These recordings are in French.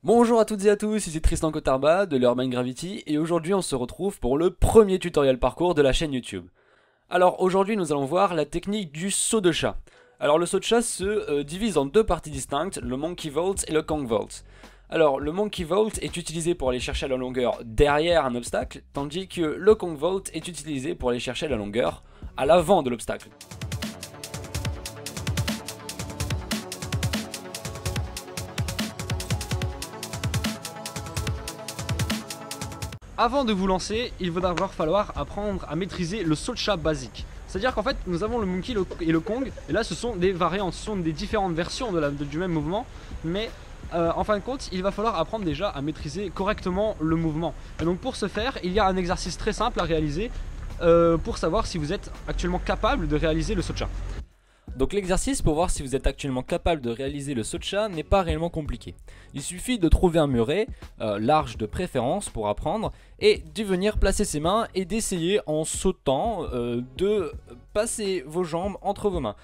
Bonjour à toutes et à tous, ici Tristan Cotarba de l'Urban Gravity et aujourd'hui on se retrouve pour le premier tutoriel parcours de la chaîne YouTube. Alors aujourd'hui nous allons voir la technique du saut de chat. Alors le saut de chat se divise en deux parties distinctes, le Monkey Vault et le Kong Vault. Alors le Monkey Vault est utilisé pour aller chercher la longueur derrière un obstacle, tandis que le Kong Vault est utilisé pour aller chercher la longueur à l'avant de l'obstacle. Avant de vous lancer, il va falloir apprendre à maîtriser le saut de chat basique. C'est-à-dire qu'en fait, nous avons le Monkey et le Kong, et là ce sont des variantes, ce sont des différentes versions du même mouvement, mais en fin de compte, il va falloir apprendre déjà à maîtriser correctement le mouvement. Et donc pour ce faire, il y a un exercice très simple à réaliser pour savoir si vous êtes actuellement capable de réaliser le saut de chat. Donc l'exercice pour voir si vous êtes actuellement capable de réaliser le saut de chat n'est pas réellement compliqué. Il suffit de trouver un muret, large de préférence pour apprendre, et de venir placer ses mains et d'essayer en sautant de passer vos jambes entre vos mains.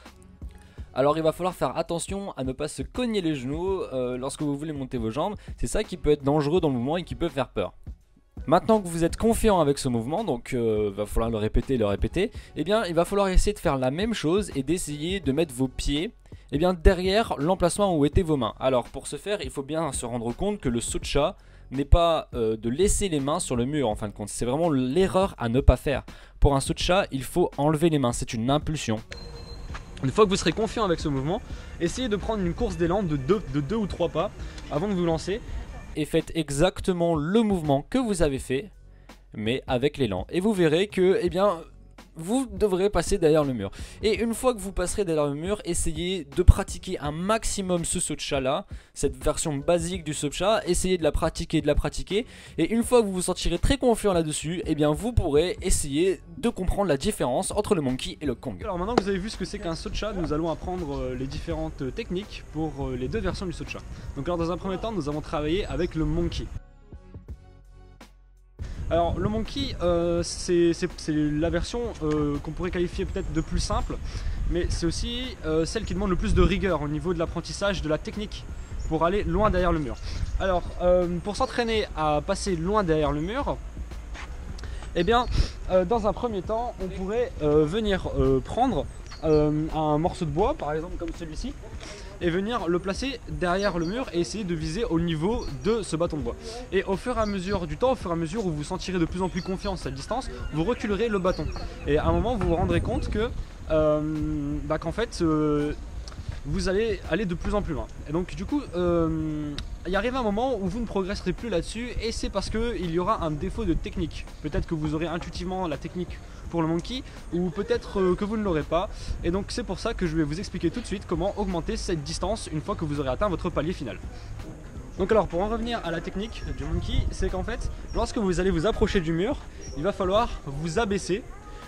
Alors il va falloir faire attention à ne pas se cogner les genoux lorsque vous voulez monter vos jambes, c'est ça qui peut être dangereux dans le mouvement et qui peut faire peur. Maintenant que vous êtes confiant avec ce mouvement, donc va falloir le répéter, eh bien il va falloir essayer de faire la même chose et d'essayer de mettre vos pieds derrière l'emplacement où étaient vos mains. Alors pour ce faire, il faut bien se rendre compte que le saut de chat n'est pas de laisser les mains sur le mur en fin de compte. C'est vraiment l'erreur à ne pas faire. Pour un saut de chat, il faut enlever les mains, c'est une impulsion. Une fois que vous serez confiant avec ce mouvement, essayez de prendre une course d'élan de 2 ou 3 pas avant de vous lancer. Et faites exactement le mouvement que vous avez fait, mais avec l'élan. Et vous verrez que, vous devrez passer derrière le mur. Et une fois que vous passerez derrière le mur, essayez de pratiquer un maximum ce saut de chat là, cette version basique du saut de chat. Essayez de la pratiquer, Et une fois que vous vous sentirez très confiant là-dessus, vous pourrez essayer de comprendre la différence entre le Monkey et le Kong. Alors maintenant que vous avez vu ce que c'est qu'un saut de chat, nous allons apprendre les différentes techniques pour les deux versions du saut de chat. Donc alors dans un premier temps, nous avons travaillé avec le Monkey. Alors le Monkey, c'est la version qu'on pourrait qualifier peut-être de plus simple, mais c'est aussi celle qui demande le plus de rigueur au niveau de l'apprentissage de la technique pour aller loin derrière le mur. Alors pour s'entraîner à passer loin derrière le mur, dans un premier temps on pourrait venir prendre un morceau de bois par exemple comme celui-ci et venir le placer derrière le mur et essayer de viser au niveau de ce bâton de bois. Et au fur et à mesure du temps, au fur et à mesure où vous sentirez de plus en plus confiant à cette distance, vous reculerez le bâton. Et à un moment, vous vous rendrez compte que qu'en fait, vous allez aller de plus en plus loin. Et donc du coup, il arrive un moment où vous ne progresserez plus là-dessus et c'est parce qu'il y aura un défaut de technique. Peut-être que vous aurez intuitivement la technique pour le Monkey ou peut-être que vous ne l'aurez pas, et donc c'est pour ça que je vais vous expliquer tout de suite comment augmenter cette distance une fois que vous aurez atteint votre palier final. Donc alors pour en revenir à la technique du Monkey, c'est qu'en fait lorsque vous allez vous approcher du mur, il va falloir vous abaisser.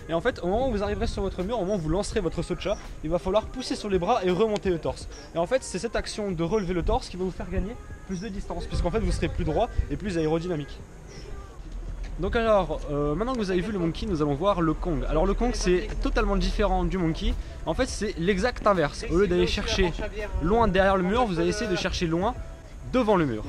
Et en fait, au moment où vous arriverez sur votre mur, au moment où vous lancerez votre saut de chat, il va falloir pousser sur les bras et remonter le torse. Et en fait, c'est cette action de relever le torse qui va vous faire gagner plus de distance, puisqu'en fait vous serez plus droit et plus aérodynamique. Donc alors, maintenant que vous avez vu le Monkey, nous allons voir le Kong. Alors le Kong c'est totalement différent du Monkey. En fait c'est l'exact inverse. Au lieu d'aller chercher loin derrière le mur, vous allez essayer de chercher loin devant le mur.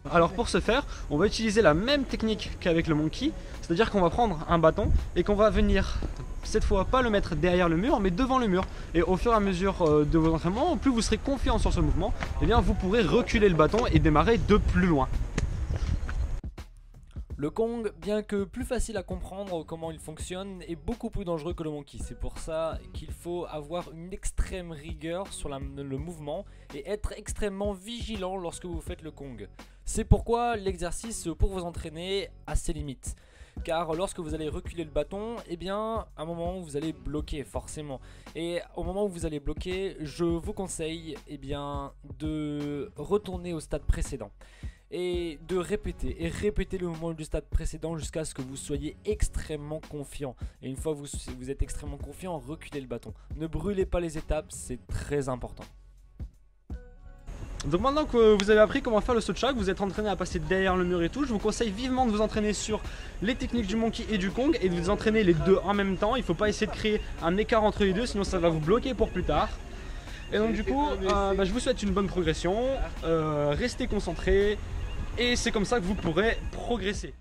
Alors pour ce faire, on va utiliser la même technique qu'avec le Monkey, c'est-à-dire qu'on va prendre un bâton et qu'on va venir, cette fois pas le mettre derrière le mur, mais devant le mur. Et au fur et à mesure de vos entraînements, plus vous serez confiant sur ce mouvement, vous pourrez reculer le bâton et démarrer de plus loin. Le Kong, bien que plus facile à comprendre comment il fonctionne, est beaucoup plus dangereux que le Monkey. C'est pour ça qu'il faut avoir une extrême rigueur sur le mouvement et être extrêmement vigilant lorsque vous faites le Kong. C'est pourquoi l'exercice pour vous entraîner a ses limites. Car lorsque vous allez reculer le bâton, à un moment vous allez bloquer forcément. Et au moment où vous allez bloquer, je vous conseille de retourner au stade précédent. Et de répéter le mouvement du stade précédent jusqu'à ce que vous soyez extrêmement confiant. Et une fois que vous êtes extrêmement confiant, reculez le bâton. Ne brûlez pas les étapes, c'est très important. Donc maintenant que vous avez appris comment faire le saut de chat, que vous êtes entraîné à passer derrière le mur et tout, je vous conseille vivement de vous entraîner sur les techniques du Monkey et du Kong et de vous entraîner les deux en même temps. Il ne faut pas essayer de créer un écart entre les deux, sinon ça va vous bloquer pour plus tard. Et donc du coup, je vous souhaite une bonne progression, restez concentrés et c'est comme ça que vous pourrez progresser.